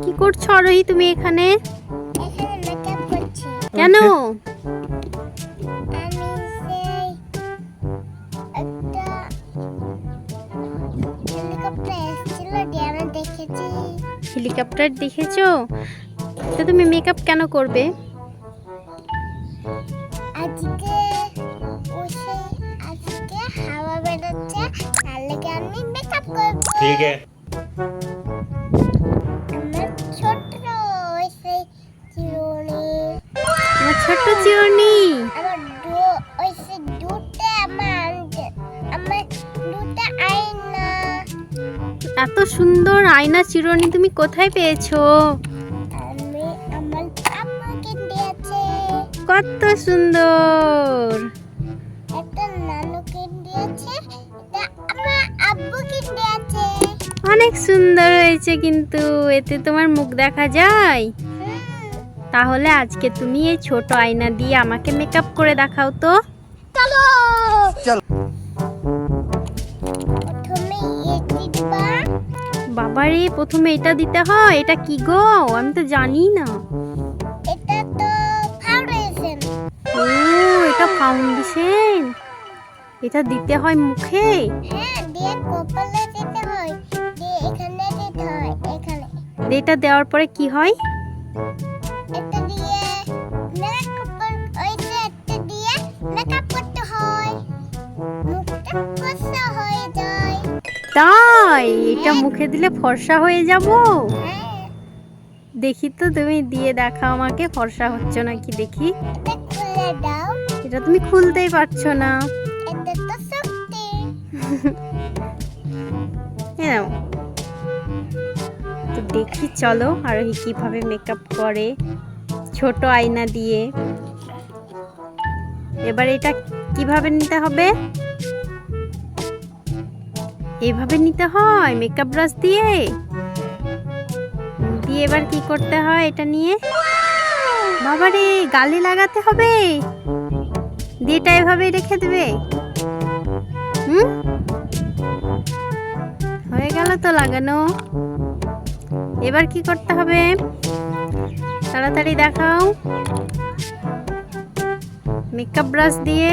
কি করছো আরোহী তুমি এখানে? এখানে মেকআপ করছি। কেন? আমি সেই একটা হেলিকপ্টার এসেছিল দিয়ে আমি দেখেছি। হেলিকপ্টার দেখেছো? তো তুমি মেকআপ কেন করবে? আজকে আজকে হাওয়া বেরোচ্ছে তার লেগে আমি মেকআপ করব। ठीक है। আমার ছোট সেই চিরুনি আমার ছোট্ট চিরুনি। আমার ওই সেই দুটো আমার দুটো আয়না এত সুন্দর আয়না চিরুনি তুমি কোথায় পেয়েছো? আমি আমার আব্বুকে দিয়েছে। কত সুন্দর! একটা নানুকে দিয়েছে, এটা আমার আব্বুকে দিয়েছে। অনেক সুন্দর হয়েছে কিন্তু এতে তোমার মুখ দেখা যায়। তাহলে আজকে তুমি এই ছোট আয়না দিয়ে আমাকে মেকআপ করে দেখাও তো। চলো চলো। প্রথমে এটি দিবা। বাবারে, প্রথমে এটা দিতে হয়? এটা কি গো? আমি তো জানি না। এটা তো ফাউন্ডেশন। ও, এটা ফাউন্ডেশন। এটা দিতে হয় মুখে? হ্যাঁ, দিয়ে কপালে দিতে হয়, দিয়ে এখানে দিতে হয়, এখানে। এটা দেওয়ার পরে কি হয়? এটা দিয়ে মেকআপ ওই যে এটা দিয়ে মেকআপ করতে হয়, মুখটা ফর্সা হয়ে যায়। তাই? এটা মুখে দিলে ফর্সা হয়ে যাব? হ্যাঁ, দেখি তো, তুমি দিয়ে দেখাও আমাকে ফর্সা হচ্ছে নাকি দেখি। এটা খুলে দাও। এটা তুমি খুলতেই পারছো না। এটা তো শক্তি। নাও তো দেখি, চলো আরোহী কিভাবে মেকআপ করে ছোট আয়না দিয়ে। এবার এটা কিভাবে নিতে হবে? এইভাবে নিতে হয় মেকআপ ব্রাশ দিয়ে। দিয়ে এবার কি করতে হয় এটা নিয়ে? বাবারে, গালে লাগাতে হবে? দিয়ে এটা এভাবে রেখে দেবে? হয়ে গেল তো লাগানো। এবার কি করতে হবে? তাড়াতাড়ি দেখাও। মেকআপ ব্রাশ দিয়ে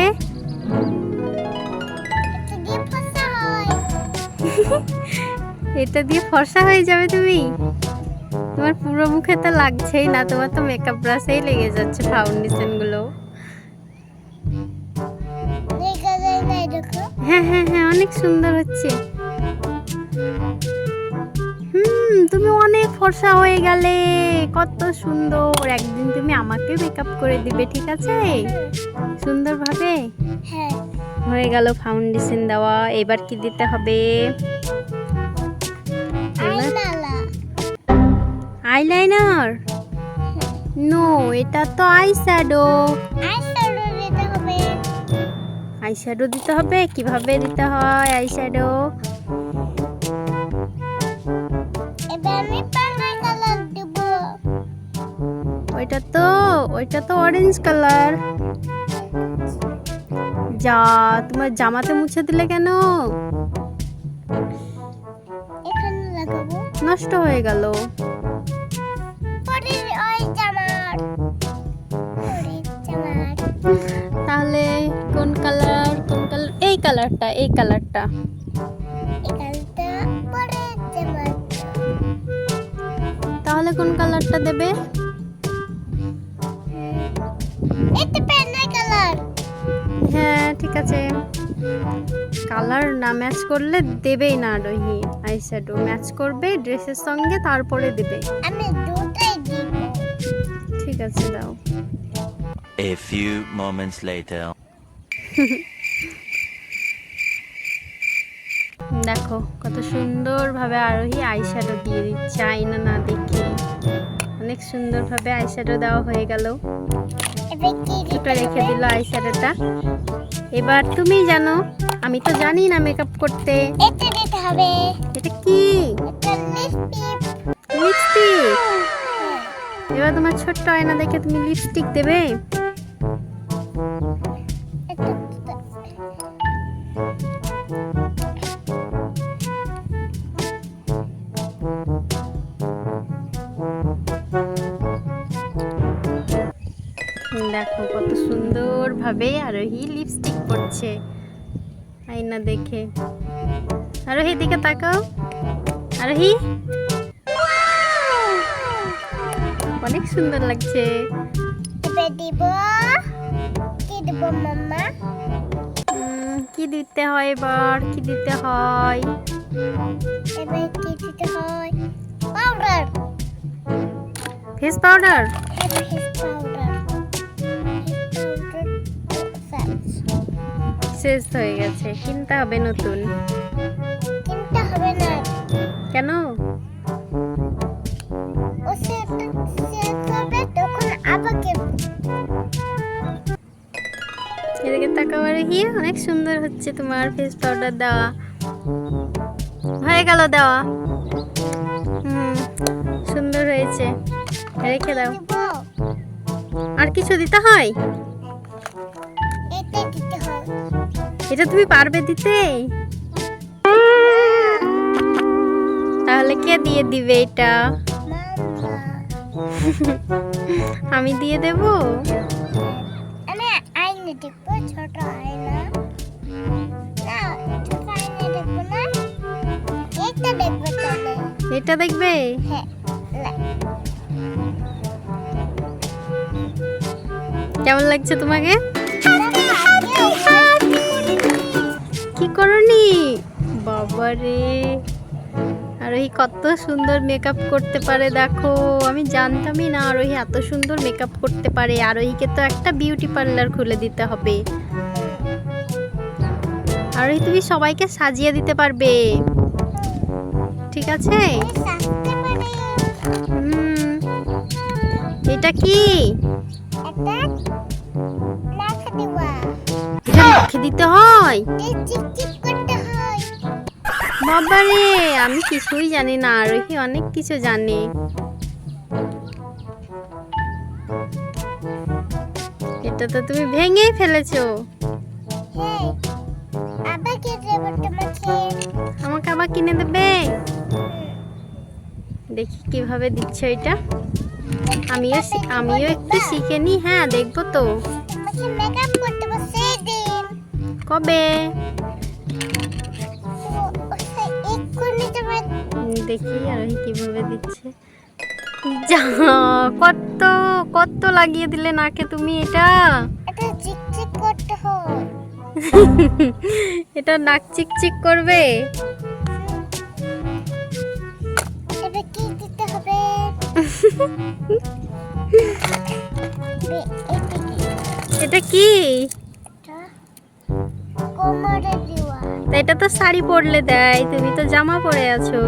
এটা দিয়ে ফর্সা হয়। এটা দিয়ে ফর্সা হয়ে যাবে তুমি? তোমার পুরো মুখে তো লাগছেই না, তোমার তো মেকআপ ব্রাশেই লেগে যাচ্ছে ফাউন্ডেশন গুলো। দেখা যায় না, দেখো। হ্যাঁ হ্যাঁ হ্যাঁ, অনেক সুন্দর হচ্ছে। তুমি অনেক ফর্সা হয়ে গেলে, কত সুন্দর। একদিন তুমি আমাকে মেকআপ করে দিবে, ঠিক আছে? সুন্দরভাবে। হ্যাঁ, হয়ে গেল ফাউন্ডেশন দেওয়া। এবার কি দিতে হবে? আইনালা। আইলাইনার? নো, এটা তো আইশ্যাডো। আইশ্যাডো দিতে হবে। আইশ্যাডো দিতে হবে? কিভাবে দিতে হয় আইশ্যাডো? এবার আমি পার্পল কালার দেব। ওইটা তো অরেঞ্জ কালার। যা, তোমার জামাতে মুছে দিলে কেন? এখানে লাগাবো। নষ্ট হয়ে গেল। পরের ওই জামার। পরের জামার। তাহলে কোন কালার? এই কালারটা, এই কালারটা। এখানটা পরের জামার। তাহলে কোন কালারটা দেবে? এটা পেন্না কালার। হ্যাঁ, ঠিক আছে। কালার না ম্যাচ করলে দেবেই না আরোহী। আইশ্যাডো ম্যাচ করবে ড্রেসের সঙ্গে, তারপরে দেবে। আমি দুটাই দিব। ঠিক আছে, দাও। A few moments later. দেখো কত সুন্দরভাবে আরোহী আইশ্যাডো দিয়ে দিচ্ছে আয়না না দেখে। অনেক সুন্দরভাবে আইশ্যাডো দেওয়া হয়ে গেল। এবার কি দুটো দিতে রেখে হবে? দিল আইশ্যাডোটা। এবার তুমি জানো, আমি তো জানি না মেকআপ করতে। এটা দিতে হবে। এটা কি? এটা লিপস্টিক। লিপস্টিক? এবার তোমার ছোট্ট আয়না দেখে তুমি লিপস্টিক দেবে? এটা দেখো কত সুন্দর ভাবে আরোহী লিপস্টিক পরছে আয়না দেখে। আরোহী দিকে তাকাও। আরোহী অনেক সুন্দর লাগছে। এবার দিব কি দিব মাম্মা? কি দিতে হয় এবার? কি দিতে হয়? এবার কি দিতে হয়? Powder. Face powder. Face powder. শেষ হয়ে গেছে, কিনতে হবে নতুন। কিনতে হবে না। কেন? ও সেট হবে তখন আবার কিনবো। এদিকে তাকাও আরোহী, অনেক সুন্দর হচ্ছে তোমার ফেস পাউডার দেওয়া। হয়ে গেল দেওয়া। সুন্দর হয়েছে, রেখে দাও। দিব। আর কিছু দিতে হয়? এটা দিতে হয়। এটা তুমি পারবে দিতে? তাহলে কে দিয়ে দিবে এটা? মাম্মা। আমি দিয়ে দেব? আমি আয়না দেখবো, ছোট আয়না। না, ছোট আয়না দেখবো না। এটা দেখবো তাহলে। এটা দেখবে? হ্যাঁ। না। কেমন লাগছে তোমাকে? বাবা, কি করনি? বাবারে, আরোহী কত সুন্দর মেকআপ করতে পারে দেখো। আমি জানতামই না আরোহী এত সুন্দর মেকআপ করতে পারে। আরোহীকে তো একটা বিউটি পার্লার খুলে দিতে হবে। আরোহী তুমি সবাইকে সাজিয়ে দিতে পারবে, ঠিক আছে? আমি সাজতে পারি। এটা কি? এটা নাকে দিবা। এটা মুখে দিতে হয়? এই চিকচিক করতে হয়। বাবারে, আমি কিছুই জানি না। আরোহী অনেক কিছু জানে। এটা তো তুমি ভেঙেই ফেলেছো। হ্যাঁ। আবার কে দেবো তোমাকে? আমাকে আবার কিনে দেবে? দেখি কিভাবে দিচ্ছে এটা। আমিও একটু শিখে নি। হ্যাঁ, দেখবো তো। তোমাকে মেকআপ করতে বসে দিন। কবে? এক্ষুনি তোমার দেখি আরোহী কিভাবে দিচ্ছে। যা, কত কত লাগিয়ে দিলে নাকে তুমি এটা। এটা চিকচিক করতে হয়। এটা নাক চিকচিক করবে। এবার কি দিতে হবে? এটা কি? কোমরে দেওয়া। তা এটা তো শাড়ি পরলে দেয়, তুমি তো জামা পরে আছো।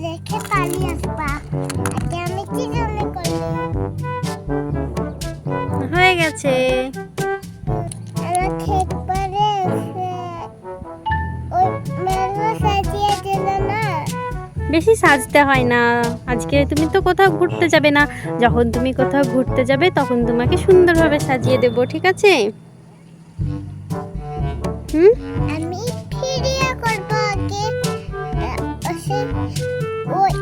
দেখে পানি আসবা। আগে আমি কি জানি করলি? হয়ে গেছে। আমাকে একবারে ওই মেলা সাজিয়ে দিল না। বেশি সাজতে হয় না। আজকে তুমি তো কোথাও ঘুরতে যাবে না। যখন তুমি কোথাও ঘুরতে যাবে তখন তোমাকে সুন্দরভাবে সাজিয়ে দেব, ঠিক আছে? আমি ফিরিয়ে করবো আগে। ওই ওই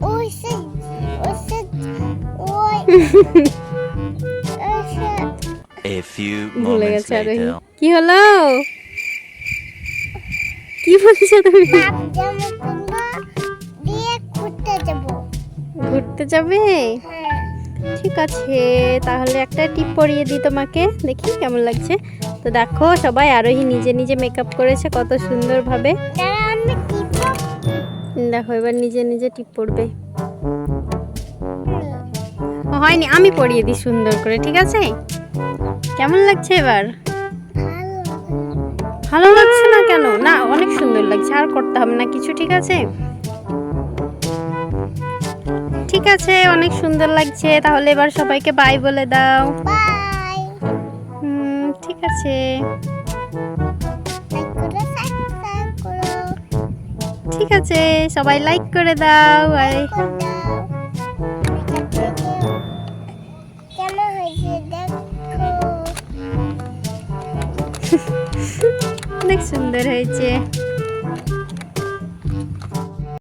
ওই A few ভুলে moments গেছে আরোহী। later. কি হলো? কি বলছো তুমি? জামা কিনবো দিয়ে ঘুরতে যাবো। ঘুরতে যাবে? হ্যাঁ। ঠিক আছে, তাহলে একটা টিপ পরিয়ে দিই তোমাকে, দেখি কেমন লাগছে। তো দেখো সবাই, আরোহী নিজে নিজে মেকআপ করেছে কত সুন্দরভাবে। দাঁড়া আমি টিপো। দেখো এবার নিজে নিজে টিপ পড়বে। হয়নি, আমি পরিয়ে দিই সুন্দর করে, ঠিক আছে? কেমন লাগছে এবার? ভালো লাগছে না কেন? না, অনেক সুন্দর লাগছে। আর করতে হবে না কিছু, ঠিক আছে? ঠিক আছে, অনেক সুন্দর লাগছে। তাহলে এবার সবাইকে বাই বলে দাও। বাই। ঠিক আছে। লাইক করো, সাবস্ক্রাইব করো। ঠিক আছে, সবাই লাইক করে দাও। আর করে দাও। কেমন হয়েছে দেখো। অনেক সুন্দর হয়েছে।